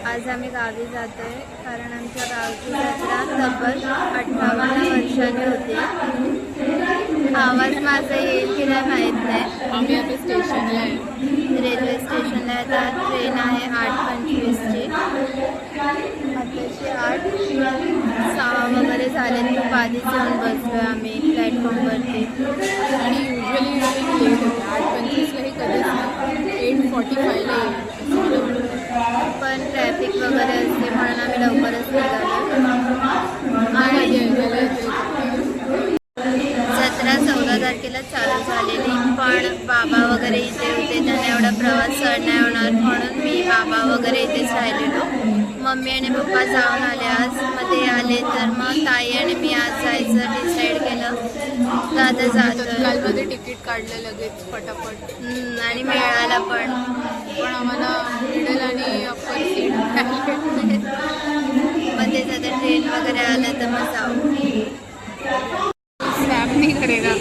आज आम्ही गावी जातोय कारण आमच्या गावची जत्रा तब्बल 58 वर्षांनी होते. आवाज माझा येईल की नाही माहीत नाही. आम्ही आता स्टेशनला आहे. रेल्वे स्टेशनला आता ट्रेन आहे 8:25ची. आताची 8:06 वगैरे झाले. खूप आधीच येऊन बसलो आम्ही प्लॅटफॉर्मवरती. आणि युजली लेट होतं. 8:25ला हे कधीच नाही. 8:45ला येईल. पण ट्रॅफिक वगैरे असते म्हणून आम्ही लवकरच निघालो. आणि जत्रा 14 तारखेला चालू झालेली, पण बाबा वगैरे इथे होते. त्यांना एवढा प्रवास सहन नाही होणार म्हणून मी बाबा वगैरे इथेच राहिलेलो. मम्मी आणि पप्पा जाऊन आले आज. मग ते आले तर मग ताई आणि मी आज जायचं डिसाईड केलं. तर आता जातो. कालमध्ये तिकीट काढलं लगेच पटापट. आणि मिळाला पण आम्हाला मिडल आणि अप्पर सीट मग तेच आता ट्रेन वगैरे आलं तर मग जाऊ. स्वॅप नाही करेगा.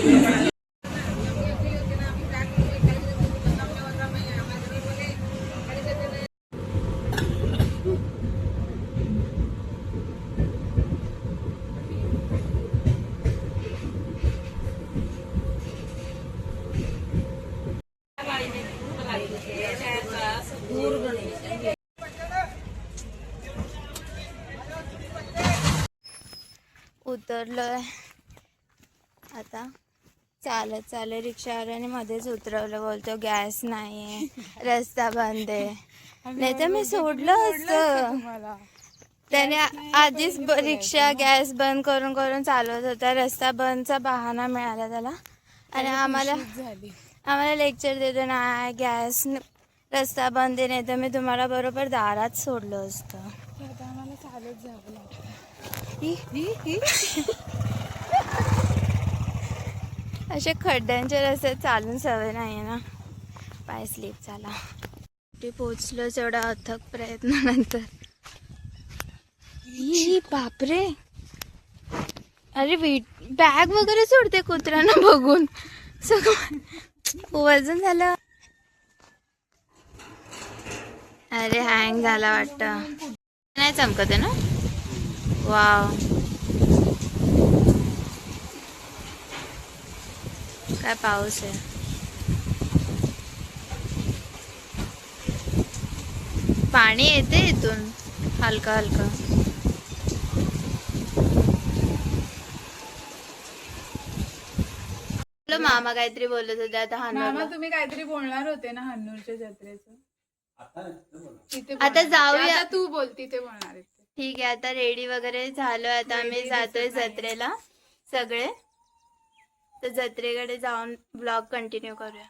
उतरलोय आता. चालत रिक्षावाल्याने मध्येच उतरवलं. बोलतो गॅस नाही आहे, रस्ता बंद आहे. नाही तर मी सोडलं असतं. त्याने आधीच रिक्षा गॅस बंद करून करून चालवत होता. रस्ता बंदचा बहाणा मिळाला त्याला. आणि आम्हाला लेक्चर देतो ना, गॅस रस्ता बंद आहे, नाही तर मी तुम्हाला बरोबर दारात सोडलं असतं. आम्हाला चालत जावं लागतं. असे खड्ड्यांच्या रस्त्यात चालून सवय नाही आहे ना, पाय स्लिप झाला. ते पोचलोच एवढा अथक प्रयत्नानंतर. बापरे, अरे बॅग वगैरे सोडते कुत्र्यांना बघून. सगळं वजन झालं. अरे हँग झाला वाटतं. नाही चमकत आहे ना. वाव, काय पाऊस आहे. पाणी येते इथून हलका हलका. मामा काहीतरी बोलत होते आता. मामा तुम्ही काहीतरी बोलणार होते ना हन्नूरच्या जत्रेचं. आता जाऊया. आता तू बोलती ते बोलणार. ठीक आहे, आता रेडी वगैरे झालोय. आता आम्ही जातोय जत्रेला सगळे. तो जत्रेकडे जाऊन ब्लॉग कंटिन्यू करूया.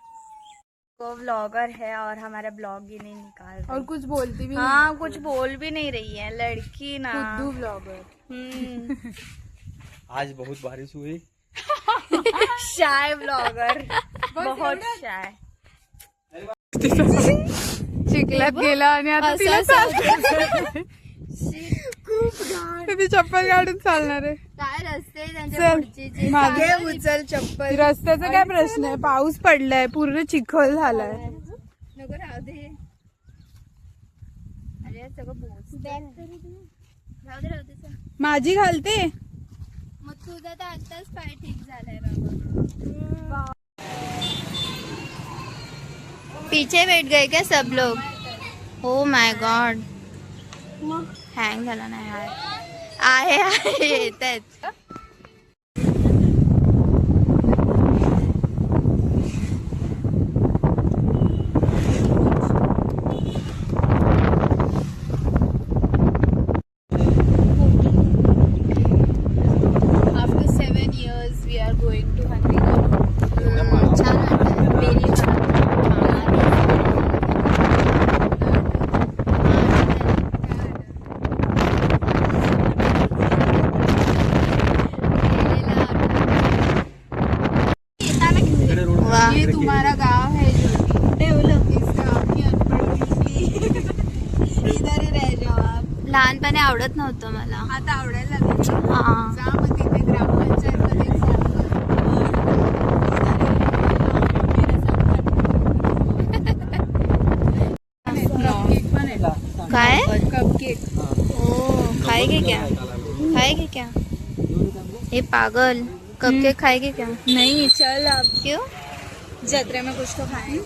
वो ब्लॉगर है और हमारा ब्लॉग ही नहीं निकाल रही. और कुछ बोलती भी हाँ, कुछ बोल भी नहीं रही है लड़की ना. खुद्दू ब्लॉगर. आज बहुत बारिश हुई. शाय ब्लॉगर, बहुत शाय. चिखलात गेला आणि आता तिला ती चप्पल काढून चालणार आहे. काय रस्ते त्यांच्या पुढची मागे उचल चप्पल. रस्त्याचा काय प्रश्न आहे, पाऊस पडलाय, पूर्ण चिखल झालाय. नको राहू दे. अरे सगळं बोस. राहू दे. माझी घालते. मग तुझा तर आताच पाय ठीक झालाय बाबा. पीछे बैठ गए क्या सब लोग? ओ माय गॉड, हँग झाला नाही. आहे येत आहेत. After 7 years we are going to Hungary. छान वाटतं. मेरी ये तुम्हारा गांव है जो डेवलप. इस गांव की अनपढ़ी इधर ही रह जाओ आप. लहानपणी आवडत नव्हतं मला. आता आवडायला लागेल. हा, जा मग तिथे ग्रामपंचायत मध्ये काय कप खाएगी क्या? खाएगी क्या? ये पागल कपकेक खाएगी क्या? नहीं चल अब क्यों? जत्रे में कुछ तो खाएं.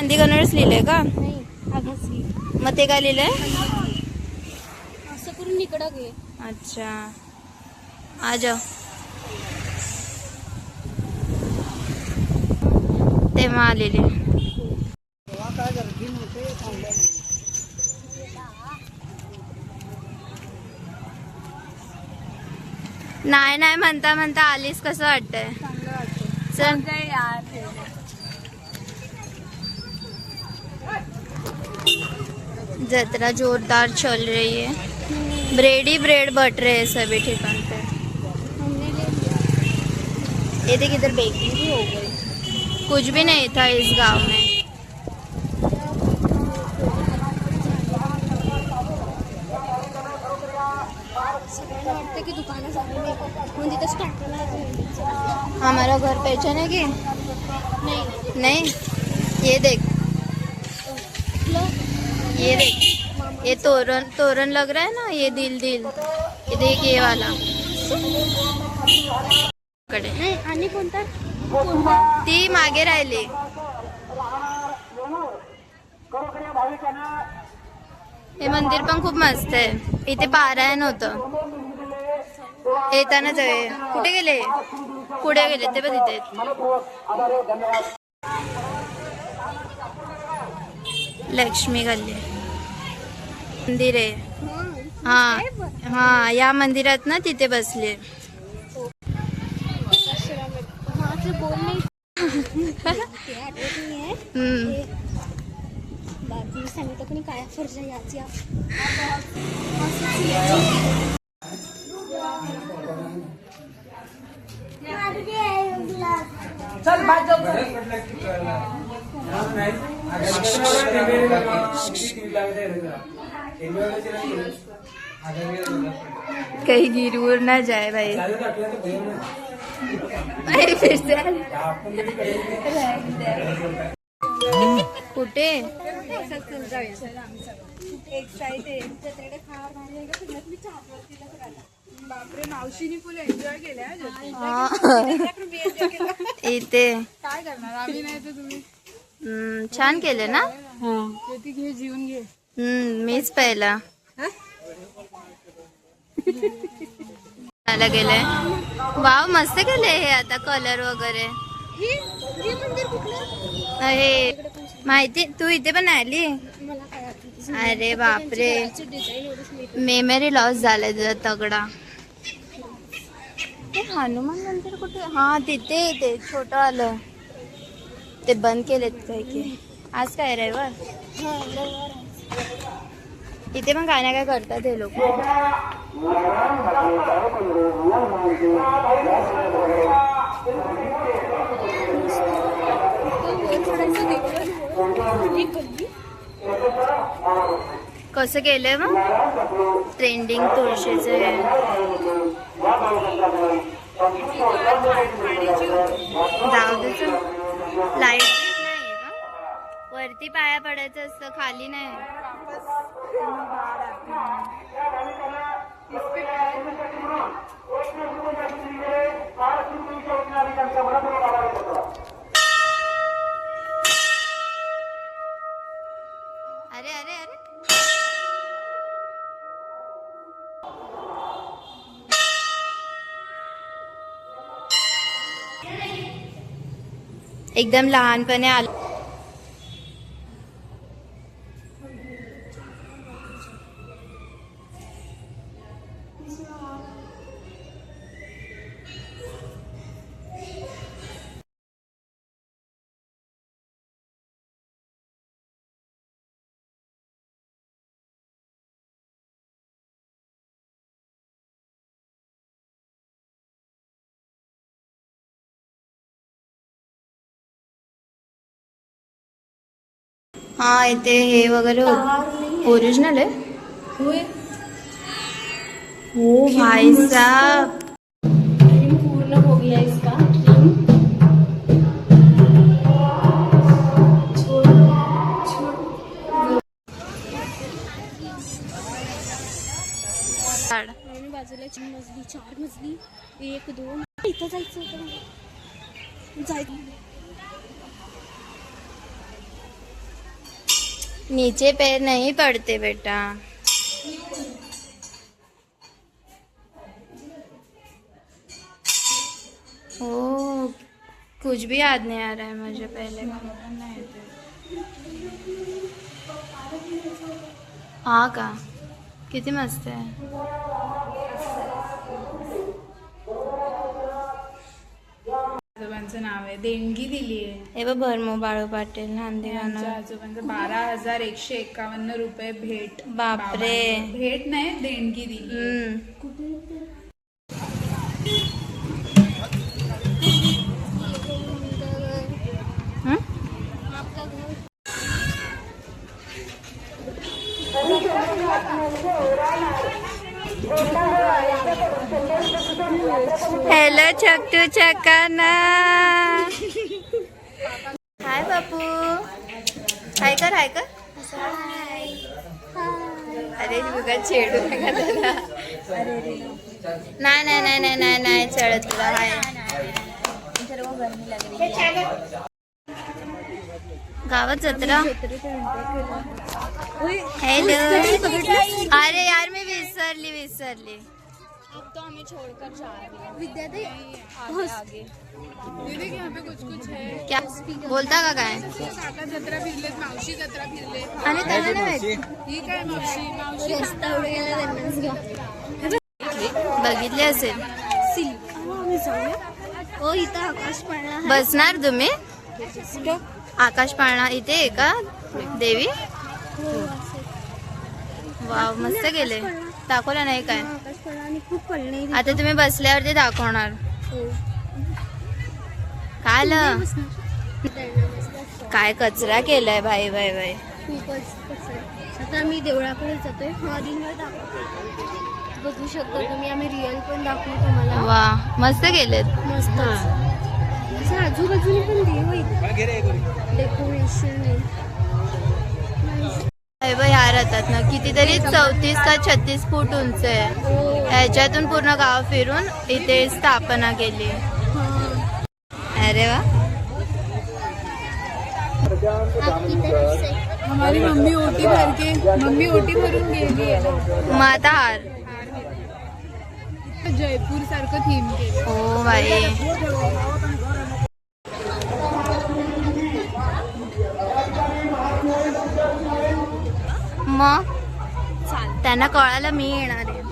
हिंदी कन्नडच लिहिलंय का? नाही अगं मग ते काय लिहिलंय? असं करून इकडं घे. अच्छा आ जाओ. तेव्हा आलेले. नाही नाही म्हणता म्हणता आलीस कसं वाटतंय? चांगलं वाटतं. चल जय यार. जत्रा जोरदार चल रही है. ब्रेड ही ब्रेड बट रहे हैं सभी ठिकान पे. हमने ले लिया. ये देख इधर बेकरी भी हो गई. कुछ भी नहीं था इस गांव में. सगळ्यांना वाटतं की दुकानं झाली नाही म्हणून तिथं स्टार्ट. हमारा घर पहचान है कि नाही नहीं? ये देख ये देख ये तोरण तोरण लग रहा है ना. ये दिल दिल ये देख ये वाला कडे नाही आणि कोणता ती मागे राहिली. हे मंदिर पण खूप मस्त आहे. इथे पारायण होतं. येताना जाऊया. कुठे गेले? पुढे गेले ते पण तिथे. लक्ष्मी गल्ली मंदिर आहे. हा हा या मंदिरात ना तिथे बसले. माझं बोल नाही ते आठवत नाही आहे. बाकी सांगितलं कोणी काय फर्ज याची कहीं गिर उर ना जाए भाई. फिर से कुठे? बापरे मावशीनी फुल एन्जॉय केल्या. इथे काय करणार आम्ही नाही तर तुम्ही. छान केले ना. ती घे जीवन घे. मीच पहिला मला गेलंय. वाव मस्त केले हे आता कलर वगैरे. हे मंदिर कुठलं? हे माहिती तू इथे पण आली. मला काय आठवतं. अरे बापरे डिझाईन एवढंच मेमरी लॉस झालाय तुझा तगडा. ते हनुमान मंदिर कुठे? हा तिथे ते छोटं आलं. ते बंद केलेत काय की. आज काय रविवार. इथे पण काय ना काय करतात हे लोक. कसं केलंय मग ट्रेंडिंग तुळशीचं हे. जाऊ दे चल. लाईट नाहीये का? वरती पाया पडायचं असतं खाली नाही. अरे अरे अरे एकदम लहानपणे आलं. हाँ इथे हे वगैरे ओरिजिनल आहे. ओ भाई साहब पूर्ण हो गया इसका ट्रिम. झाड. आणि बाजूला 3 मजली 4 मजली 1 2 इथं जायचं होतं मला. जायचं नीचे पैर नहीं पड़ते बेटा. ओ कुछ भी याद नहीं आ रहा है मुझे पहले का. हा का किती मस्त आहे. आजोबांचं नाव आहे, देणगी दिली आहे. हे बघ भरमो बाळू पाटील नांदे आमच्या गाणं. आजोबांचं 12,151 रुपये भेट. बापरे. बाबांनी. भेट नाही, देणगी दिली. हॅलो छक्टू चकाना. हाय बापू. हाय कर हाय कर. अरे तुझा छेडू नका त्याला. नाही नाही नाही नाही नाही नाही चढत तुला. हाय गावात जत्रा. हॅलो. अरे यार मी विसरली. तो हमें छोड़कर जा रहे हैं. विद्यार्थी दीदी की यहाँ पे कुछ है. क्या बोलता का काय. काका जत्रा फिरलेत, मावशी जत्रा फिरले. आणि त्यांना नाही माहिती. ही काय मावशी रस्ता उडे गेला त्यांनाच घ्या. बघितले असेल. आम्ही जाऊया. हो इथं आकाश पडला. बसणार तुम्ही. आकाश पाळणा इथे आहे का देवी. वाव मस्त गेले. दाखवलं नाही काय. आकाश पडला आणि खूप पडले. आता तुम्ही बसल्यावरती दाखवणार. काय आलं? काय कचरा केलाय भाई भाई भाई. खूपच कसं. आता आम्ही देवळाकडे जातोय. मॉर्निंगवर दाखवतो. बघू शकता तुम्ही. आम्ही रिअल पण दाखवू तुम्हाला. वा मस्त गेलेत. मस्त. असं आजूबाजूने पण देव आहेत. डेकोरेशन आहे. ह्या राहतात ना कितीतरी 34 का 36 फूट उंच आहे. ह्याच्यातून पूर्ण गाव फिरून इथे स्थापना केली. अरे वा. हमारी मम्मी ओटी भरून गेली आहे. मग आता हार. जयपूर सारखं थीम केलं. O by. मग त्यांना कळालं मी येणार आहे.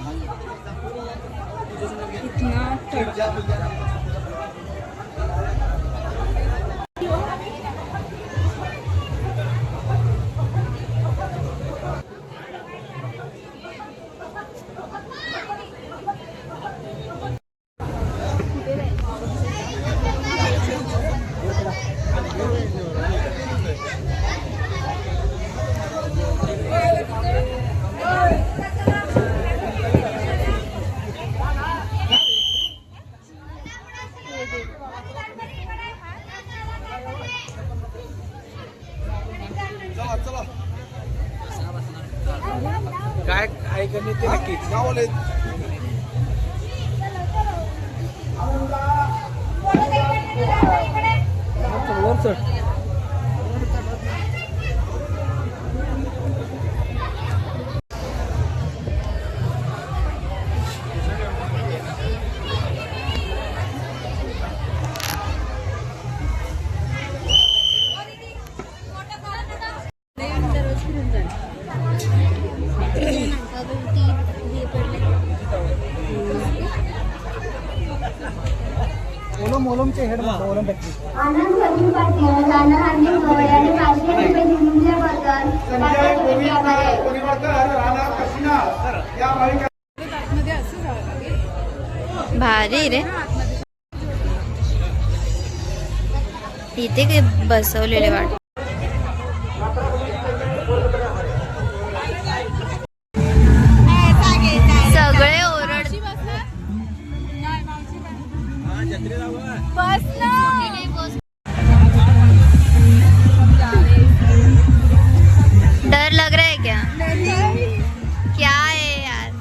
काय काय करणे ते नक्कीच गावले. ओलमचे हेड ओलम टक्के. आनंद सचिन पाटील, नाना हार्दिक गवळे आणि 500 रुपये दिल्याबद्दल आतमध्ये असं जावं लागेल. भारी रे. इथे काही बसवलेले वाट. सगळे ओरड. बस ना. डर लग रहा है क्या. क्या है यार.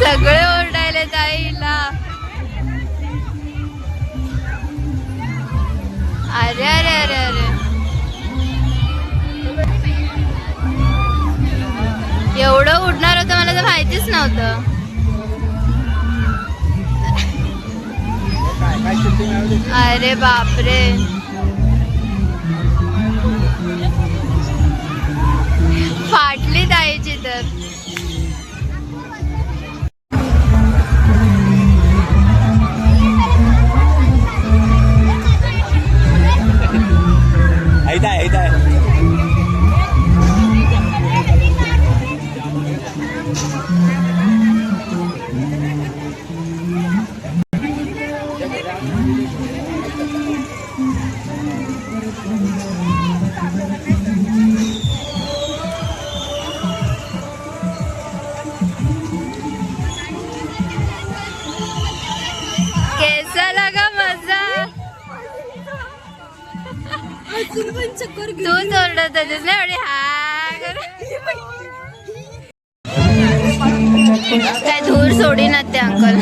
सगळे ओरडायले ताईला. अरे अरे अरे अरे एवढं उडणार होतं मला तर माहितीच नव्हतं. काय shooting आहे ते? अरे बापरे फाटली ताईची तर. ऐता आहे. कैसा लगा मजा. तू ओरडत होतीस ना एवढी हा कर. काय धूर सोडी ना ते अंकल.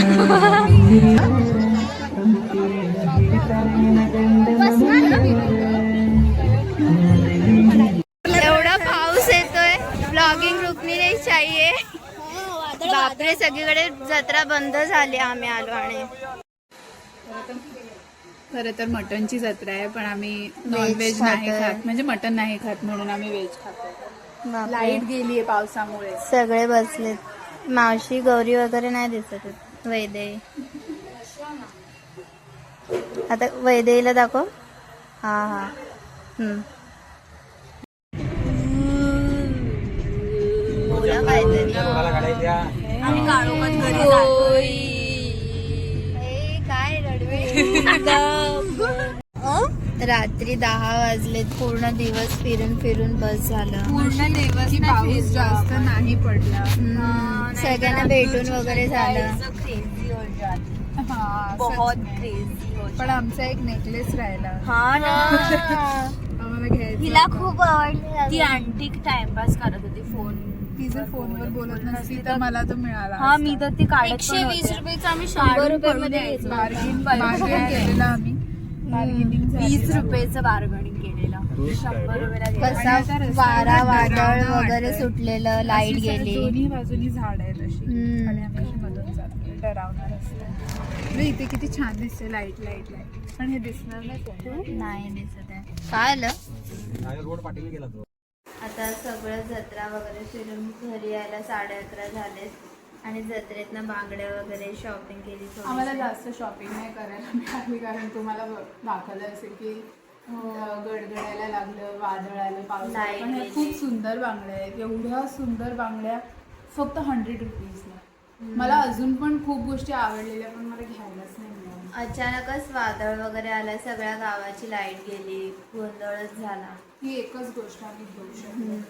एवढा पाऊस येतोय. ब्लॉगिंग रुकनी नाही चाहिए. बापरे सगळीकडे जत्रा बंद झाली. आम्ही आलो आणि खरं तर मटनची जत्रा आहे, पण आम्ही नॉनव्हेज नाही खातोय. खात, म्हणजे मटन नाही खात म्हणून आम्ही व्हेज खातो. बापरे. लाईट गेली आहे पावसामुळे. सगळे बसलेत. मावशी गौरी वगैरे नाही दिसत आहेत. वैदेही आता वैदेहीला दाखव. हा हा बोला काहीतरी. मला काढायच्या. काय रडवे. रात्री 10 वाजलेत. पूर्ण दिवस फिरून फिरून बस झालं. पूर्ण दिवस पाऊस जास्त नाही पडला. सगळ्यांना भेटून वगैरे झालं. हा, पण आमचा एक नेकलेस राहिला. आम्हाला घ्यायचा तिला होता. खूप आवडली. ती आंटीक टाइमपास करत होती फोन. ती जर फोनवर बोलत नसती तर मला तो मिळाला हा असता. मी तर ती काढत 120 रुपयेचा आम्ही 100 रुपयामध्ये घेतला. बार्गेन केलेला आम्ही. बार्गेनिंग 20 रुपयाचं बार्गेनिंग केलेलं. 100 रुपयाला घेतलं. कसा वारा वादळ वगैरे सुटलेलं. लाईट गेली. दोन्ही बाजूनी झाड आहेत अशी हम्म. आणि आम्ही अशी मधून जातो. डरावणार असतं. इथे किती छान दिसते. Light light light. पण हे दिसणार नाही कोणाला. नाही दिसत आहे. काय आलं. नाही, रोड पाठीला गेला तो. आता सगळं जत्रा वगैरे फिरून घरी यायला 11:30 झालेत. आणि जत्रेतनं बांगड्या वगैरे शॉपिंग केली थोडीशी. आम्हाला जास्त शॉपिंग नाही करायला मिळाली, कारण तुम्हाला दाखवलं असेल की गडगडायला लागलं, वादळ आलं, पाऊस आला. पण ह्या खूप सुंदर बांगड्या आहेत. एवढ्या सुंदर बांगड्या फक्त 100 रुपीजला. मला अजून पण खूप गोष्टी आवडलेल्या, पण मला घ्यायलाच नाही मिळालं. अचानकच वादळ वगैरे आलं. सगळ्या गावाची लाईट गेली. गोंधळच झाला. ही एकच गोष्ट आम्ही घेऊ शकतो.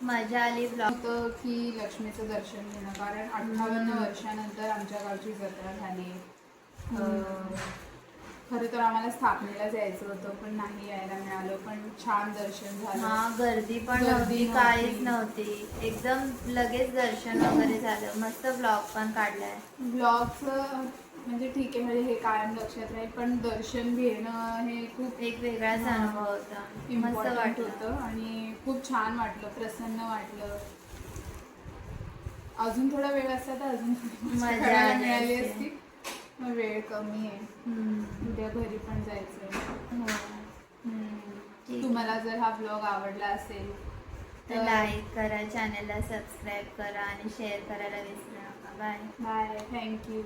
मजा आली. ब्लॉग होतं की लक्ष्मीचं दर्शन घेणं, कारण 58 वर्षानंतर आमच्या गावची जत्रा झाली. खरं तर आम्हाला स्थापनेला जायचं होतं, पण नाही यायला मिळालं. पण छान दर्शन झालं. हा गर्दी पण गर्दी नव्हती. नव्हती. काहीच नव्हती. एकदम लगेच दर्शन वगैरे झालं. मस्त ब्लॉग पण काढलाय. ब्लॉगचं म्हणजे ठीक आहे, म्हणजे हे कायम लक्षात राहील, पण दर्शन घेणं हे खूप एक वेगळाच अनुभव होता. मस्त इम्पॉर्टंट वाटलं. होतं आणि खूप छान वाटलं, प्रसन्न वाटलं. अजून थोडा वेळ असता तर अजून थोडी मजा करायला आली मिळाली असती. असती. मग वेळ कमी आहे. उद्या घरी पण जायचंय. ठीक. तुम्हाला जर हा ब्लॉग आवडला असेल तर लाईक करा, चॅनलला सबस्क्राईब करा आणि शेअर करायला विसरू नका. बाय. बाय. थँक्यू.